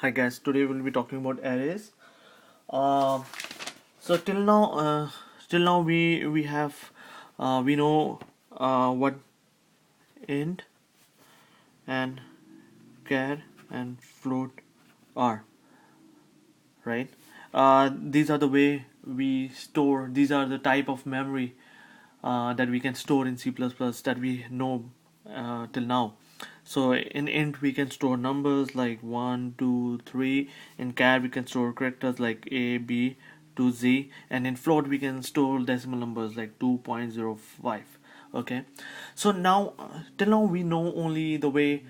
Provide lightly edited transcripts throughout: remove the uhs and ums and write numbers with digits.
Hi guys, today we'll be talking about arrays. Uh, so till now we have we know what int and char and float are, right? These are the way we store. These are the type of memory that we can store in C++ that we know till now. So in int we can store numbers like 1, 2, 3. In char we can store characters like A, B to Z, and in float we can store decimal numbers like 2.05. Okay, so now till now we know only the way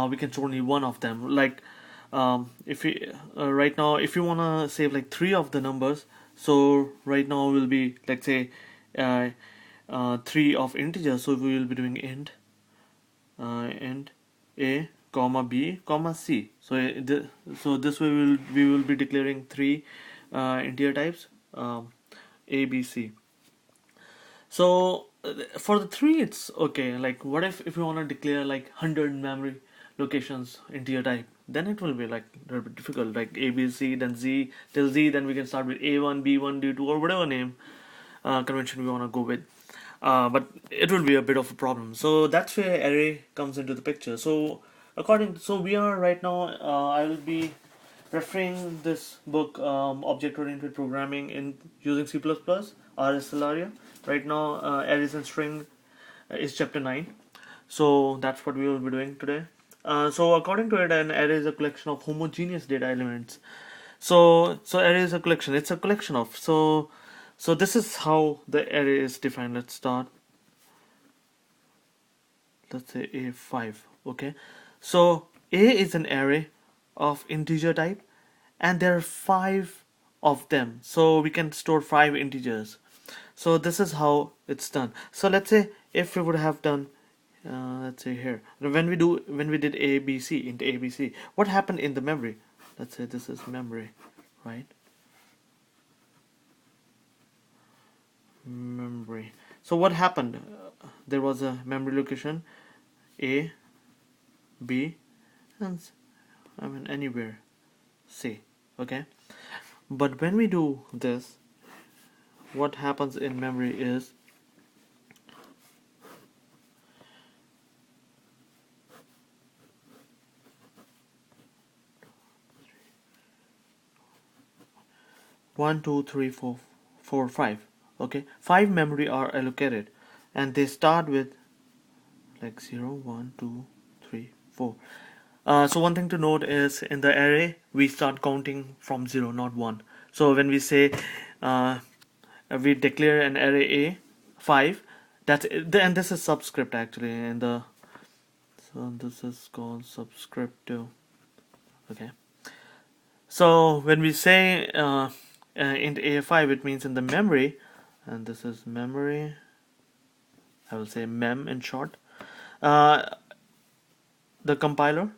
we can store only one of them. Like if we right now if you wanna save like three of the numbers, so right now will be, let's say, uh, three of integers, so we will be doing int a comma b comma c. So so this way we will be declaring three integer types, a b c. So for the three it's okay. Like what if we want to declare like 100 memory locations integer type, then it will be like a little bit difficult, like a b c then z till z, then we can start with a1 b1 d2 or whatever name convention we want to go with. But it will be a bit of a problem. So that's where array comes into the picture. So we are right now, I will be referring this book, Object Oriented Programming in using C++, RS area. Right now, arrays and string is chapter 9. So that's what we will be doing today. So according to it, an array is a collection of homogeneous data elements. So array is a collection. It's a collection of. So this is how the array is defined. Let's start. Let's say A5. Okay. So A is an array of integer type, and there are 5 of them. So we can store 5 integers. So this is how it's done. So let's say if we would have done, let's say here, when we did ABC into ABC, what happened in the memory? Let's say this is memory, right? Memory. So what happened? There was a memory location A, B, and I mean anywhere C. Okay. But when we do this, what happens in memory is one, two, three, four, four, five. Okay, 5 memory are allocated, and they start with like 0, 1, 2, 3, 4. So one thing to note is in the array we start counting from 0, not 1. So when we say uh, we declare an array A 5, that's it, and this is subscript actually in the, so this is called subscript 2. Okay, so when we say int A5, it means in the memory, and this is memory, I will say mem in short. uh, the compiler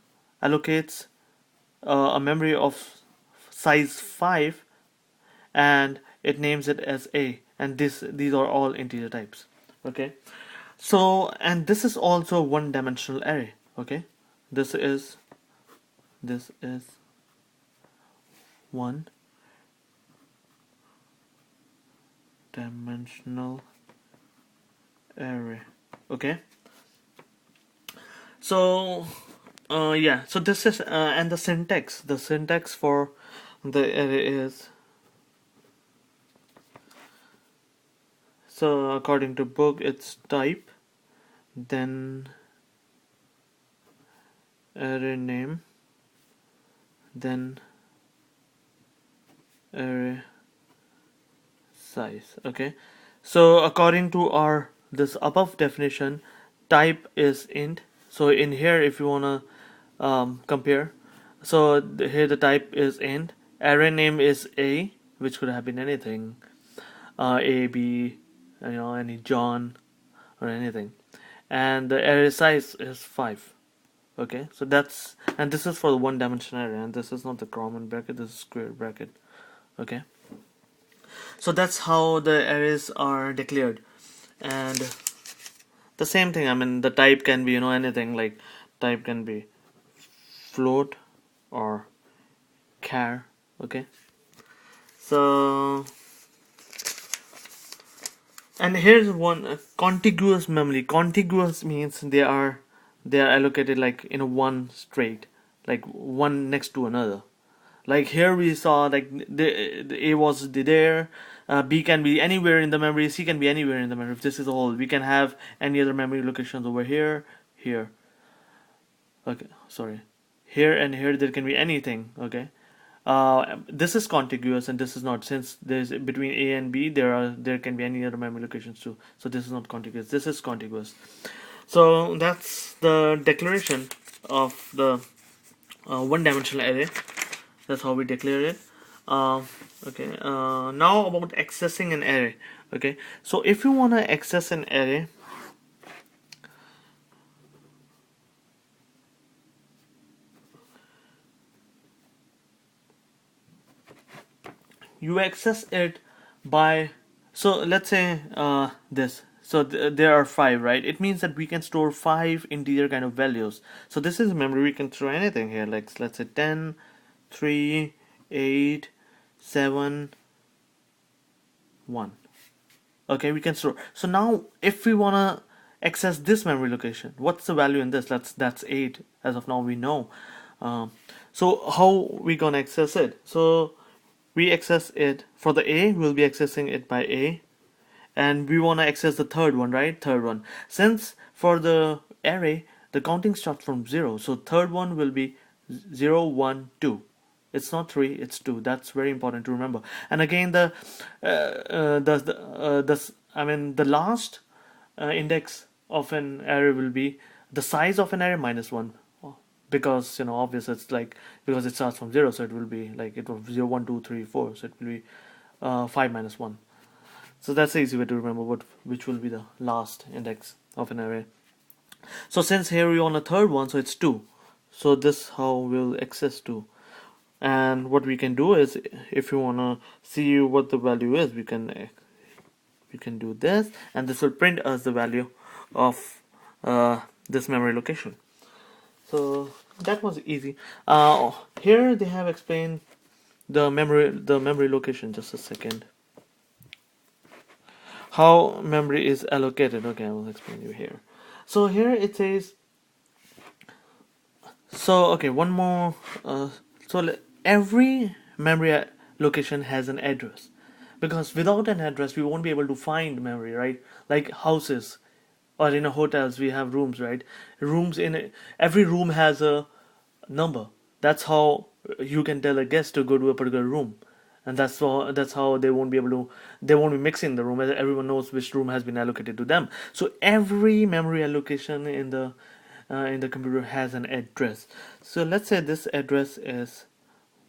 allocates a memory of size 5, and it names it as A, and these are all integer types. Okay, so and this is also one dimensional array. Okay, this is one dimensional array. Okay, so yeah, so this is and the syntax for the array is, so according to book it's type, then array name, then array size. Okay, so according to our this above definition, type is int. So in here if you wanna compare, so here the type is int, array name is A, which could have been anything, A, B, any John or anything, and the array size is 5. Okay, so that's, and this is for the one dimensional array, and this is not the common bracket, this is square bracket. Okay, so that's how the arrays are declared. And the same thing, I mean the type can be anything, like type can be float or char. Okay, so and here's one contiguous memory. Contiguous means they are allocated like in a one straight, like one next to another. Like here we saw like the A was there, B can be anywhere in the memory, C can be anywhere in the memory. If this is a whole, we can have any other memory locations over here, here. Okay, sorry, here and here there can be anything. Okay, this is contiguous and this is not, since there's between A and B there can be any other memory locations too. So this is not contiguous. This is contiguous. So that's the declaration of the one-dimensional array. That's how we declare it. Okay. Now about accessing an array. Okay. So if you want to access an array, you access it by, so let's say this. So there are 5, right? It means that we can store 5 integer kind of values. So this is memory. We can throw anything here. Like let's say 10, 3, 8, 7, 1. Okay, we can store. So now if we wanna access this memory location, what's the value in this? That's 8 as of now, we know. So how we gonna access it? So we access it for the A, we'll be accessing it by A, and we want to access the third one, right? Third one, since for the array the counting starts from 0, so third one will be 0, 1, 2. It's not 3, it's 2. That's very important to remember. And again, the last index of an array will be the size of an array minus 1, because obviously it's like, because it starts from 0, so it will be like, it will 0, 1, 2, 3, 4, so it will be 5 minus 1. So that's the easy way to remember which will be the last index of an array. So since here we on a third one, so it's 2. So this how we'll access 2. And what we can do is, if you want to see what the value is, we can do this, and this will print us the value of this memory location. So that was easy. Here they have explained the memory location. Just a second. How memory is allocated. Okay, I will explain you here. So here it says. So okay, one more. Every memory location has an address, because without an address we won't be able to find memory, right? Like houses, or in a hotels we have rooms, right? Every room has a number. That's how you can tell a guest to go to a particular room, and that's how they won't be mixing the room, as everyone knows which room has been allocated to them. So every memory allocation in the computer has an address. So let's say this address is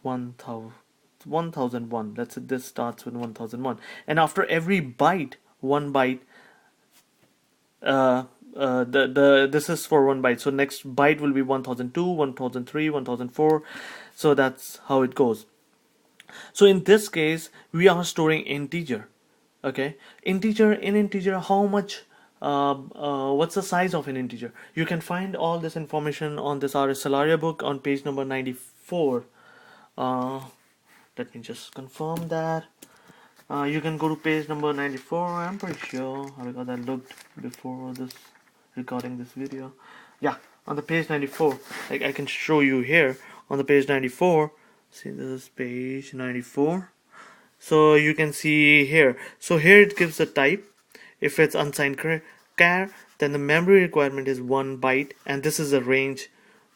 1001. Let's say this starts with 1001, and after every byte, one byte, this is for 1 byte, so next byte will be 1002, 1003, 1004. So that's how it goes. So in this case we are storing integer. Okay, integer, how much, what's the size of an integer? You can find all this information on this RS Solaria book on page number 94. Let me just confirm that. You can go to page number 94. I'm pretty sure, because I looked before this recording this video. Yeah, on the page 94, like I can show you here on the page 94. See, this is page 94. So you can see here. So here it gives the type. If it's unsigned char, then the memory requirement is 1 byte, and this is a range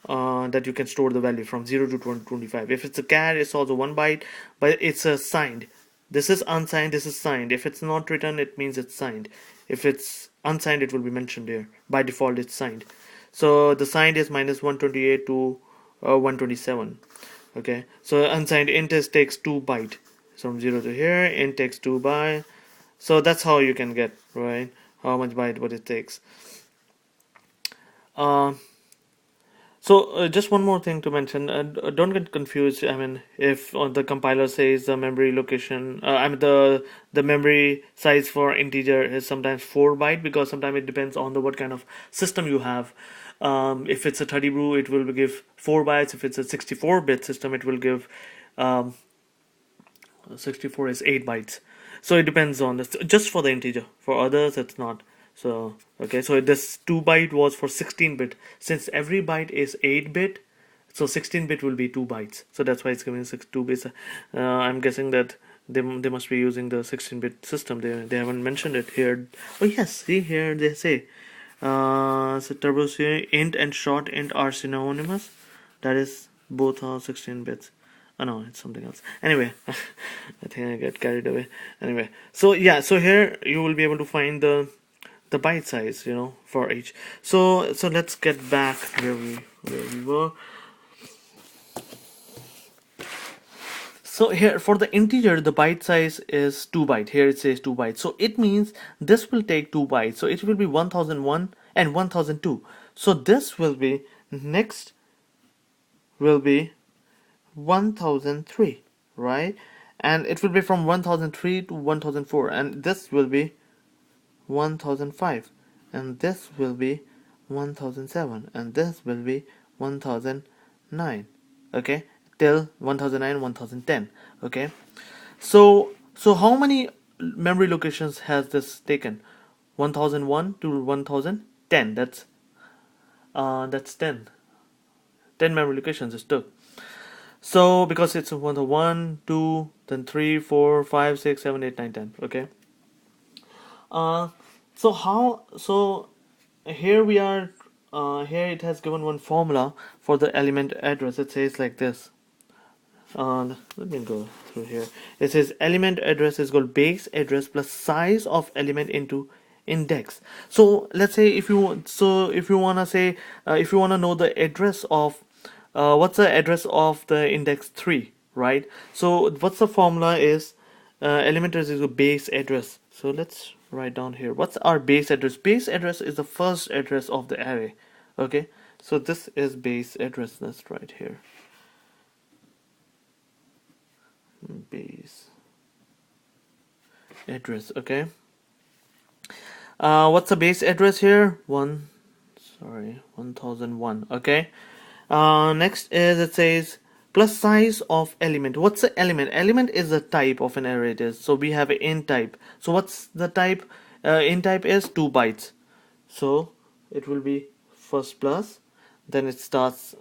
that you can store the value from 0 to 25. If it's a char, it's also 1 byte, but it's a signed. This is unsigned, this is signed. If it's not written, it means it's signed. If it's unsigned, it will be mentioned here. By default, it's signed. So the signed is minus 128 to 127. Okay, so unsigned int takes 2 byte. From 0 to here, int takes 2 byte. So that's how you can get, right, how much byte what it takes. So just one more thing to mention. Don't get confused. I mean, if the compiler says the memory location, the memory size for integer is sometimes 4 byte, because sometimes it depends on what kind of system you have. If it's a 30 brew, it will give 4 bytes. If it's a 64-bit system, it will give um, 64 is 8 bytes. So it depends on this, just for the integer. For others, it's not. So okay, so this 2 byte was for 16-bit. Since every byte is 8-bit, so 16-bit will be 2 bytes. So that's why it's giving 2 bits. I'm guessing that they must be using the 16-bit system. They haven't mentioned it here. Oh yes, see here they say. So turbo int and short int are synonymous. That is, both are 16 bits. Oh no, it's something else. Anyway, I think I got carried away. Anyway, so yeah, so here you will be able to find the byte size, for each. So let's get back where we were. So here for the integer, the byte size is 2 byte. Here it says 2 bytes. So it means this will take 2 bytes. So it will be 1001 and 1002. So this will be next will be 1003, right? And it will be from 1003 to 1004, and this will be 1005, and this will be 1007, and this will be 1009. Okay, till 1009, 1010. Okay, so how many memory locations has this taken? 1001 to 1010. That's 10 memory locations it took. So because it's 1, 2, then 3, 4, 5, 6, 7, 8, 9, 10. Okay. Uh, so here we are. Here it has given one formula for the element address. It says like this. Let me go through here. It says element address is called base address plus size of element into index. So let's say if you wanna say if you wanna know the address of what's the address of the index 3, right? So what's the formula is element address is a base address. So let's write down here. What's our base address? Base address is the first address of the array. Okay, so this is base address. Let's write here. Base address. Okay, what's the base address here? 1001. Okay, next is it says plus size of element. What's the element? Element is the type of an array. It is, so we have an int type. So what's the type? Int type is 2 bytes, so it will be first plus, then it starts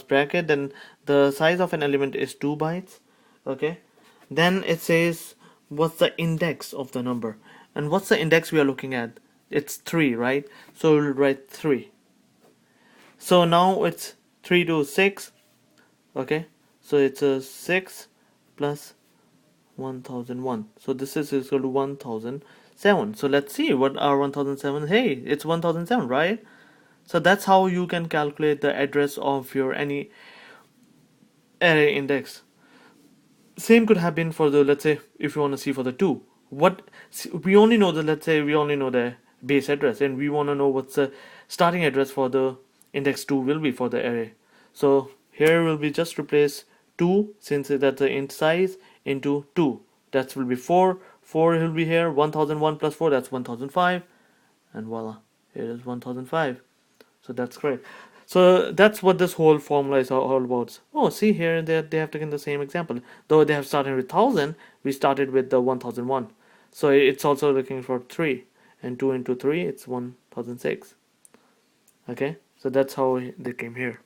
bracket, then the size of an element is 2 bytes. Okay, then it says what's the index of the number, and what's the index we are looking at? It's 3, right? So we'll write 3. So now it's 3 to 6. Okay, so it's a 6 plus 1001. So this is equal to 1007. So let's see what are 1007. Hey, it's 1007, right? So that's how you can calculate the address of your any array index. Same could have been for the, let's say, if you want to see for the 2. We only know the, let's say we only know the base address, and we want to know what's the starting address for the index 2 will be for the array. So here will be just replace 2, since that's the int size, into 2. That will be 4. 4 will be here. 1001 plus 4, that's 1005. And voila, here is 1005. So that's great. So that's what this whole formula is all about. Oh, see here, they have taken the same example. Though they have started with 1000, we started with the 1001. So it's also looking for 3. And 2 into 3, it's 1006. Okay, so that's how they came here.